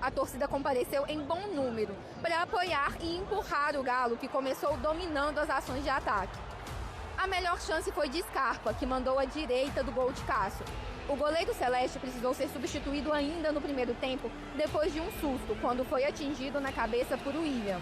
a torcida compareceu em bom número para apoiar e empurrar o Galo, que começou dominando as ações de ataque. A melhor chance foi de Scarpa, que mandou à direita do gol de Cássio. O goleiro celeste precisou ser substituído ainda no primeiro tempo, depois de um susto, quando foi atingido na cabeça por William.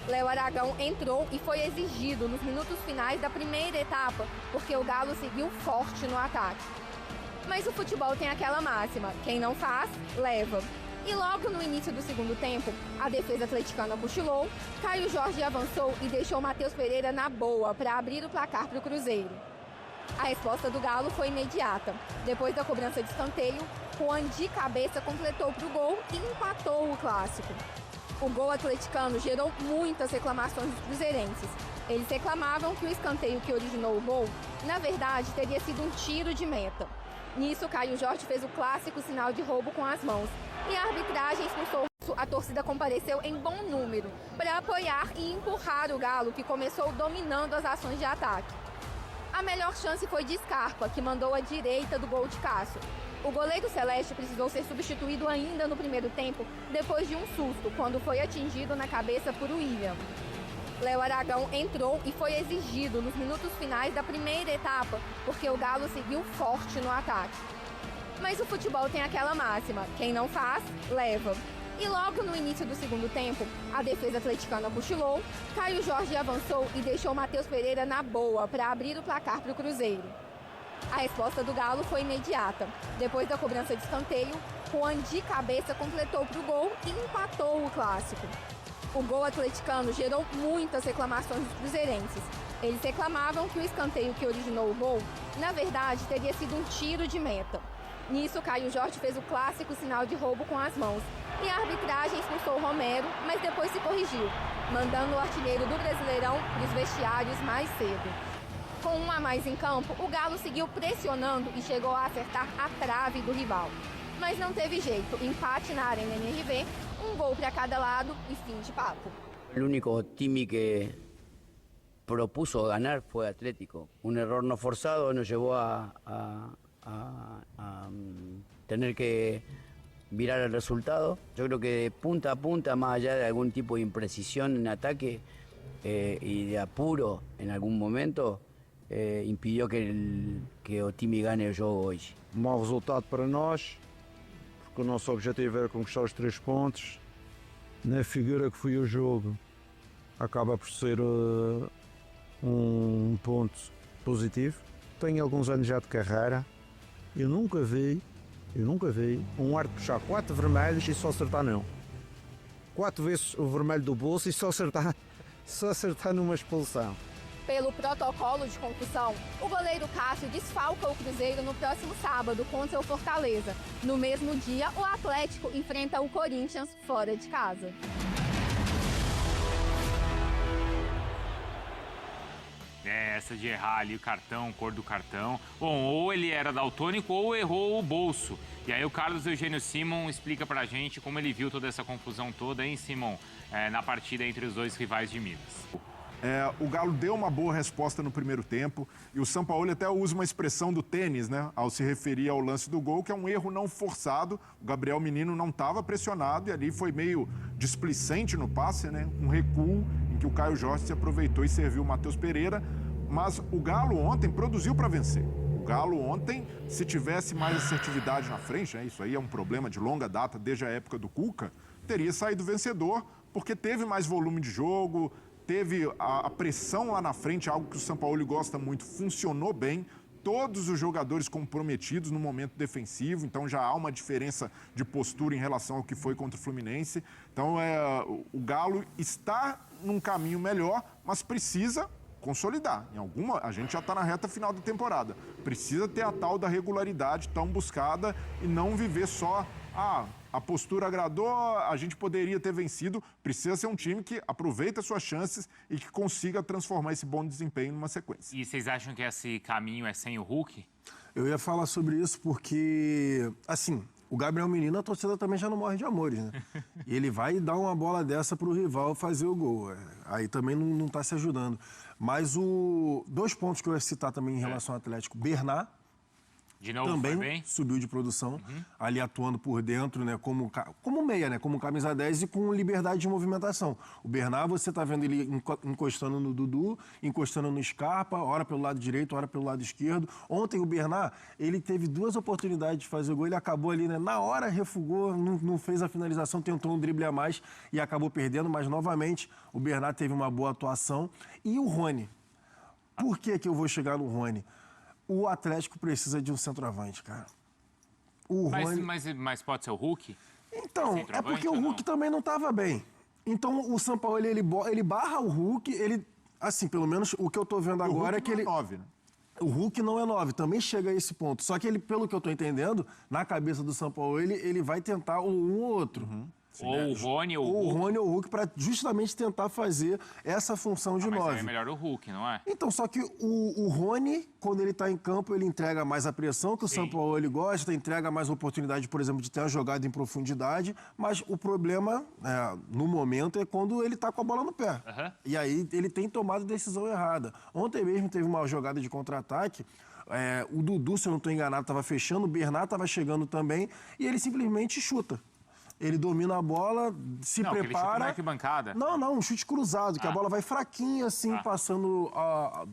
Léo Aragão entrou e foi exigido nos minutos finais da primeira etapa, porque o Galo seguiu forte no ataque. Mas o futebol tem aquela máxima: quem não faz, leva. E logo no início do segundo tempo, a defesa atleticana cochilou, Caio Jorge avançou e deixou Matheus Pereira na boa para abrir o placar para o Cruzeiro. A resposta do Galo foi imediata. Depois da cobrança de escanteio, Juan de cabeça completou para o gol e empatou o clássico. O gol atleticano gerou muitas reclamações dos cruzeirenses. Eles reclamavam que o escanteio que originou o gol, na verdade, teria sido um tiro de meta. Nisso, Caio Jorge fez o clássico sinal de roubo com as mãos. E a arbitragem expulsou. A torcida compareceu em bom número para apoiar e empurrar o Galo, que começou dominando as ações de ataque. A melhor chance foi de Scarpa, que mandou à direita do gol de Cássio. O goleiro celeste precisou ser substituído ainda no primeiro tempo, depois de um susto, quando foi atingido na cabeça por William. Léo Aragão entrou e foi exigido nos minutos finais da primeira etapa, porque o Galo seguiu forte no ataque. Mas o futebol tem aquela máxima: quem não faz, leva. E logo no início do segundo tempo, a defesa atleticana cochilou, Caio Jorge avançou e deixou Matheus Pereira na boa para abrir o placar para o Cruzeiro. A resposta do Galo foi imediata. Depois da cobrança de escanteio, Juan de cabeça completou para o gol e empatou o clássico. O gol atleticano gerou muitas reclamações dos cruzeirenses. Eles reclamavam que o escanteio que originou o gol, na verdade, teria sido um tiro de meta. Nisso, Caio Jorge fez o clássico sinal de roubo com as mãos. E a arbitragem expulsou o Romero, mas depois se corrigiu, mandando o artilheiro do Brasileirão para os vestiários mais cedo. Com um a mais em campo, o Galo seguiu pressionando e chegou a acertar a trave do rival. Mas não teve jeito, empate na Arena MRV, um gol para cada lado e fim de papo. El único time que propuso ganar fue Atlético. Un error no forzado nos llevó a tener que virar el resultado. Yo creo que de punta a punta, más allá de algún tipo de imprecisión en ataque y de apuro en algún momento, impidió que o time gane o jogo hoje. Mau resultado para nós, porque o nosso objetivo era conquistar os 3 pontos. Na figura que foi o jogo, acaba por ser um ponto positivo. Tenho alguns anos já de carreira, eu nunca vi um árbitro puxar 4 vermelhos e só acertar não. 4 vezes o vermelho do bolso e só acertar numa expulsão. Pelo protocolo de concussão, o goleiro Cássio desfalca o Cruzeiro no próximo sábado contra o Fortaleza. No mesmo dia, o Atlético enfrenta o Corinthians fora de casa. Essa de errar ali o cartão, cor do cartão. Bom, ou ele era daltônico ou errou o bolso. E aí o Carlos Eugênio Simon explica pra gente como ele viu toda essa confusão toda, hein, Simon, na partida entre os dois rivais de Minas. O Galo deu uma boa resposta no primeiro tempo e o Sampaoli até usa uma expressão do tênis, né, ao se referir ao lance do gol, que é um erro não forçado. O Gabriel Menino não estava pressionado e ali foi meio displicente no passe, né, um recuo em que o Caio Jorge se aproveitou e serviu o Matheus Pereira. Mas o Galo ontem produziu para vencer. O Galo ontem, se tivesse mais assertividade na frente, né, isso aí é um problema de longa data, desde a época do Cuca, teria saído vencedor, porque teve mais volume de jogo, teve a pressão lá na frente, algo que o Sampaoli gosta muito, funcionou bem. Todos os jogadores comprometidos no momento defensivo, então já há uma diferença de postura em relação ao que foi contra o Fluminense. Então o Galo está num caminho melhor, mas precisa consolidar. A gente já está na reta final da temporada. Precisa ter a tal da regularidade tão buscada e não viver só a postura agradou, a gente poderia ter vencido. Precisa ser um time que aproveita suas chances e que consiga transformar esse bom desempenho numa sequência. E vocês acham que esse caminho é sem o Hulk? Eu ia falar sobre isso porque, assim, o Gabriel Menino, a torcida também já não morre de amores, né? E ele vai dar uma bola dessa pro rival fazer o gol. Aí também não está se ajudando. Mas 2 pontos que eu ia citar também em relação ao Atlético. Bernat, De novo, também foi bem? subiu de produção, ali atuando por dentro, né, como meia, né, como camisa 10 e com liberdade de movimentação. O Bernard, você tá vendo ele encostando no Dudu, encostando no Scarpa, hora pelo lado direito, hora pelo lado esquerdo. Ontem o Bernard, ele teve 2 oportunidades de fazer o gol, ele acabou ali, né, na hora refugou, não fez a finalização, tentou um drible a mais e acabou perdendo, mas novamente o Bernard teve uma boa atuação. E o Rony, por que eu vou chegar no Rony? O Atlético precisa de um centroavante, cara. O Rony... Mas pode ser o Hulk? Então, é porque o Hulk também não estava bem. Então, o Sampaoli, ele barra o Hulk, ele... Assim, pelo menos o que eu tô vendo agora é que ele... O Hulk não é 9, né? O Hulk não é 9, também chega a esse ponto. Só que ele, pelo que eu tô entendendo, na cabeça do Sampaoli, ele vai tentar um ou outro. Ou o Rony ou o Rony ou o Hulk, para justamente tentar fazer essa função de 9. Mas é melhor o Hulk, não é? Então, só que o Rony, quando ele está em campo, ele entrega mais a pressão, que o Sampaoli gosta, entrega mais oportunidade, por exemplo, de ter uma jogada em profundidade, mas o problema, no momento, é quando ele está com a bola no pé. E aí ele tem tomado decisão errada. Ontem mesmo teve uma jogada de contra-ataque, o Dudu, se eu não estou enganado, estava fechando, o Bernard estava chegando também, e ele simplesmente chuta. Ele domina a bola, se prepara... Ele chuta na arquibancada. Não, um chute cruzado, que a bola vai fraquinha, assim, passando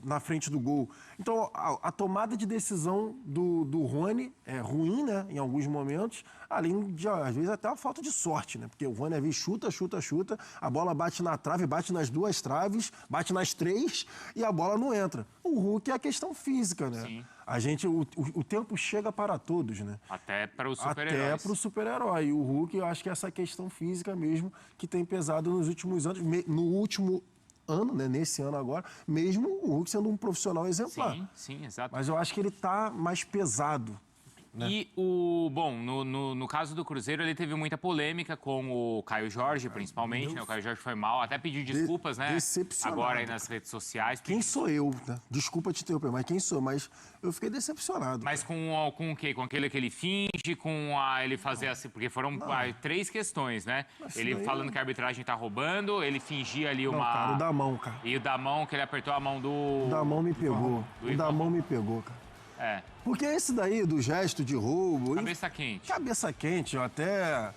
na frente do gol. Então, a tomada de decisão do Rony é ruim, né, em alguns momentos, além de, às vezes, até uma falta de sorte, né? Porque o Rony, às vezes, chuta, a bola bate na trave, bate nas 2 traves, bate nas 3 e a bola não entra. O Hulk é a questão física, né? Sim. O tempo chega para todos, né? Até para os super-heróis. Até para o super-herói. E o Hulk, eu acho que é essa questão física mesmo que tem pesado nos últimos anos. No último ano, né? Nesse ano agora, mesmo o Hulk sendo um profissional exemplar. Sim, exato. Mas eu acho que ele está mais pesado. Né? E no caso do Cruzeiro, ele teve muita polêmica com o Caio Jorge, principalmente, né? O Caio Jorge foi mal, até pediu desculpas, né? Decepcionado. Agora aí nas redes sociais. Quem sou eu, né? Desculpa te interromper, mas quem sou? Mas eu fiquei decepcionado. Mas com o quê? Com aquele que ele finge, ele fazer assim... Porque foram 3 questões, né? Ele falando que a arbitragem tá roubando, ele fingia ali uma... Cara, o da mão, cara. E o da mão, que ele apertou a mão do... O da mão me pegou. O da mão me pegou, cara. Porque esse daí, do gesto de roubo... Cabeça quente. Cabeça quente, até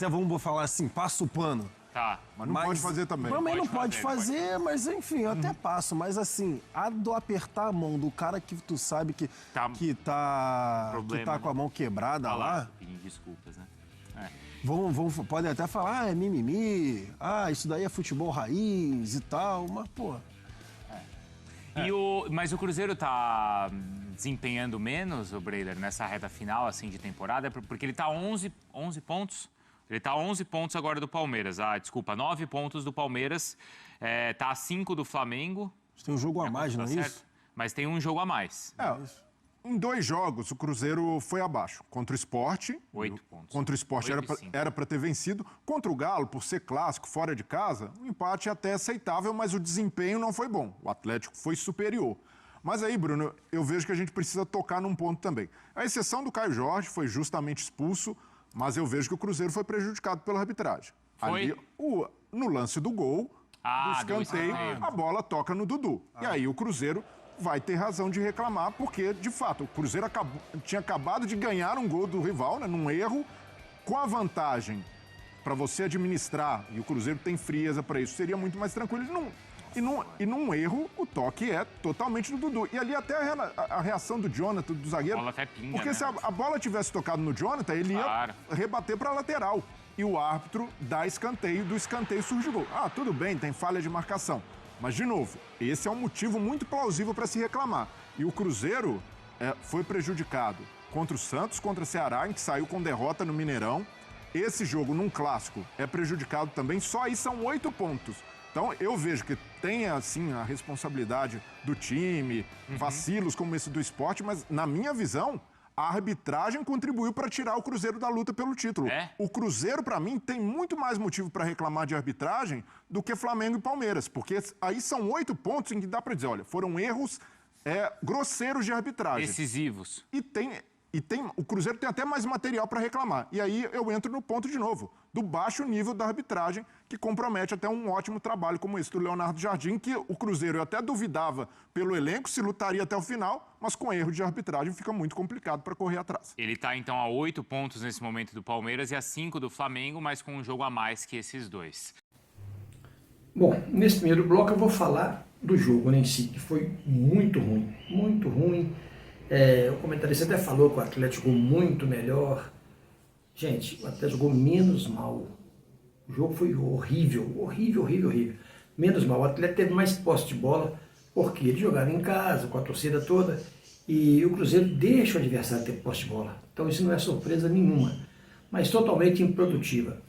vamos falar assim, passa o pano. Tá. Mas não pode fazer também. Também não pode fazer, mas enfim, eu até passo. Mas assim, a do apertar a mão do cara que tu sabe que tá com a mão quebrada lá... Pedindo desculpas, né? Podem até falar, é mimimi, isso daí é futebol raiz e tal, mas, pô... Mas o Cruzeiro tá desempenhando menos, o Breider, nessa reta final assim, de temporada, porque ele tá 11 pontos. Ele tá 11 pontos agora do Palmeiras. 9 pontos do Palmeiras. Tá a 5 do Flamengo. Tem um jogo a mais, não é isso? Mas tem um jogo a mais. Em 2 jogos, o Cruzeiro foi abaixo. Contra o Sport. 8 pontos. Contra o Sport era para ter vencido. Contra o Galo, por ser clássico, fora de casa, o empate é até aceitável, mas o desempenho não foi bom. O Atlético foi superior. Mas aí, Bruno, eu vejo que a gente precisa tocar num ponto também. A exceção do Caio Jorge foi justamente expulso, mas eu vejo que o Cruzeiro foi prejudicado pela arbitragem. Foi? Ali, no lance do gol, do escanteio, a bola toca no Dudu. E aí o Cruzeiro vai ter razão de reclamar, porque, de fato, o Cruzeiro tinha acabado de ganhar um gol do rival, né, num erro, com a vantagem para você administrar, e o Cruzeiro tem frieza para isso, seria muito mais tranquilo. E num erro, o toque é totalmente do Dudu. E ali até a reação do Jonathan, do zagueiro... A bola até pinga, porque né? se a bola tivesse tocado no Jonathan, ele ia rebater para a lateral. E o árbitro dá escanteio, do escanteio surge o gol. Tudo bem, tem falha de marcação. Mas, de novo, esse é um motivo muito plausível para se reclamar. E o Cruzeiro foi prejudicado contra o Santos, contra o Ceará, em que saiu com derrota no Mineirão. Esse jogo, num clássico, é prejudicado também. Só aí são 8 pontos. Então, eu vejo que tem, assim, a responsabilidade do time, vacilos como esse do Sport, mas, na minha visão, a arbitragem contribuiu para tirar o Cruzeiro da luta pelo título. O Cruzeiro, para mim, tem muito mais motivo para reclamar de arbitragem do que Flamengo e Palmeiras, porque aí são 8 pontos em que dá para dizer, olha, foram erros grosseiros de arbitragem. Decisivos. E tem E o Cruzeiro tem até mais material para reclamar. E aí eu entro no ponto de novo, do baixo nível da arbitragem, que compromete até um ótimo trabalho como esse do Leonardo Jardim, que o Cruzeiro eu até duvidava pelo elenco, se lutaria até o final, mas com erro de arbitragem fica muito complicado para correr atrás. Ele está então a 8 pontos nesse momento do Palmeiras e a 5 do Flamengo, mas com um jogo a mais que esses dois. Bom, nesse primeiro bloco eu vou falar do jogo, né, em si, que foi muito ruim, muito ruim. O comentarista até falou que o Atlético jogou muito melhor. Gente, o Atlético jogou menos mal. O jogo foi horrível, horrível, horrível, horrível. Menos mal. O Atlético teve mais posse de bola, porque ele jogava em casa, com a torcida toda, e o Cruzeiro deixa o adversário ter posse de bola. Então isso não é surpresa nenhuma, mas totalmente improdutiva.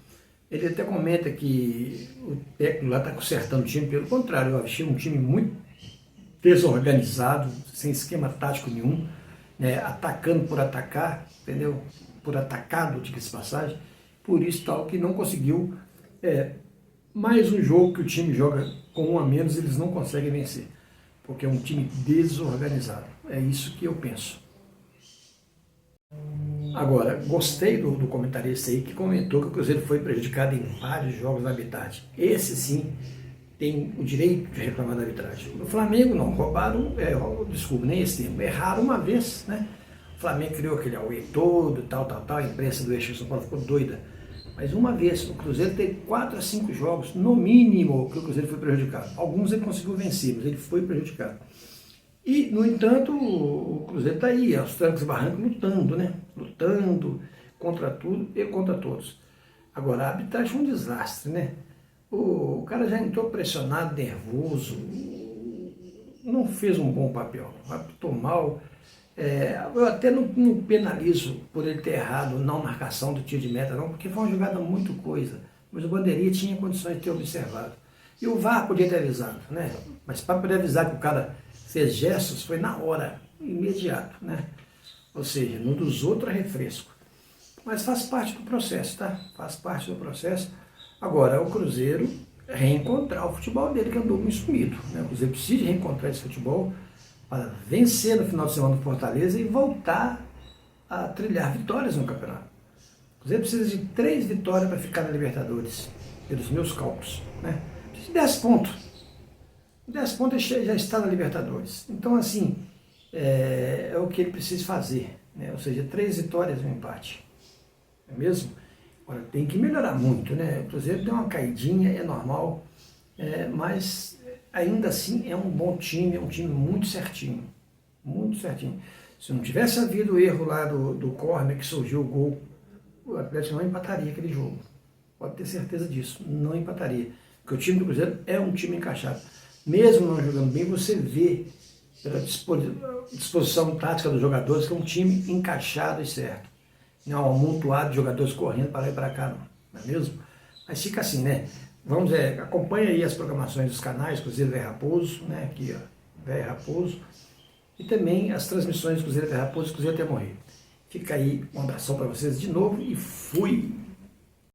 Ele até comenta que o técnico lá está consertando o time, pelo contrário, eu achei um time muito desorganizado, sem esquema tático nenhum, né, atacando por atacar, entendeu? Por atacado, diga-se passagem, por isso tal que não conseguiu, mais um jogo que o time joga com um a menos, eles não conseguem vencer, porque é um time desorganizado, é isso que eu penso. Agora, gostei do comentarista aí que comentou que o Cruzeiro foi prejudicado em vários jogos na arbitragem. Esse sim tem o direito de reclamar da arbitragem. No Flamengo não, roubaram, desculpa, nem esse termo, erraram uma vez, né? O Flamengo criou aquele auê todo, tal, a imprensa do Eixo de São Paulo ficou doida. Mas uma vez, o Cruzeiro teve 4 a 5 jogos, no mínimo, que o Cruzeiro foi prejudicado. Alguns ele conseguiu vencer, mas ele foi prejudicado. E, no entanto, o Cruzeiro está aí, aos trancos e barrancos, lutando, né? Lutando contra tudo e contra todos. Agora, a arbitragem foi um desastre, né? O cara já entrou pressionado, nervoso, não fez um bom papel, apitou mal. Eu até não penalizo por ele ter errado não marcação do tiro de meta, não, porque foi uma jogada muito coisa. Mas o Bandeirinha tinha condições de ter observado. E o VAR podia ter avisado, né? Mas para poder avisar que o cara fez gestos, foi na hora, imediato, né? Ou seja, no dos outros é refresco. Mas faz parte do processo, tá? Faz parte do processo. Agora, o Cruzeiro reencontrar o futebol dele, que andou muito sumido, né? O Cruzeiro precisa reencontrar esse futebol para vencer no final de semana do Fortaleza e voltar a trilhar vitórias no campeonato. O Cruzeiro precisa de 3 vitórias para ficar na Libertadores, pelos meus cálculos, né? De 10 pontos. 10 pontos já está na Libertadores. Então, assim, é o que ele precisa fazer, né? Ou seja, 3 vitórias e um empate. Não é mesmo? Agora, tem que melhorar muito, né? O Cruzeiro deu uma caidinha, é normal, mas ainda assim é um bom time, é um time muito certinho. Muito certinho. Se não tivesse havido o erro lá do Corner, que surgiu o gol, o Atlético não empataria aquele jogo. Pode ter certeza disso, não empataria. Porque o time do Cruzeiro é um time encaixado. Mesmo não jogando bem, você vê pela disposição tática dos jogadores que é um time encaixado e certo. Não um amontoado de jogadores correndo para lá e para cá, não é mesmo? Mas fica assim, né? Vamos acompanha aí as programações dos canais Cruzeiro Velho Raposo, né? Aqui, ó, Velho Raposo. E também as transmissões do Cruzeiro Velho Raposo e Cruzeiro até morrer. Fica aí um abração para vocês de novo e fui!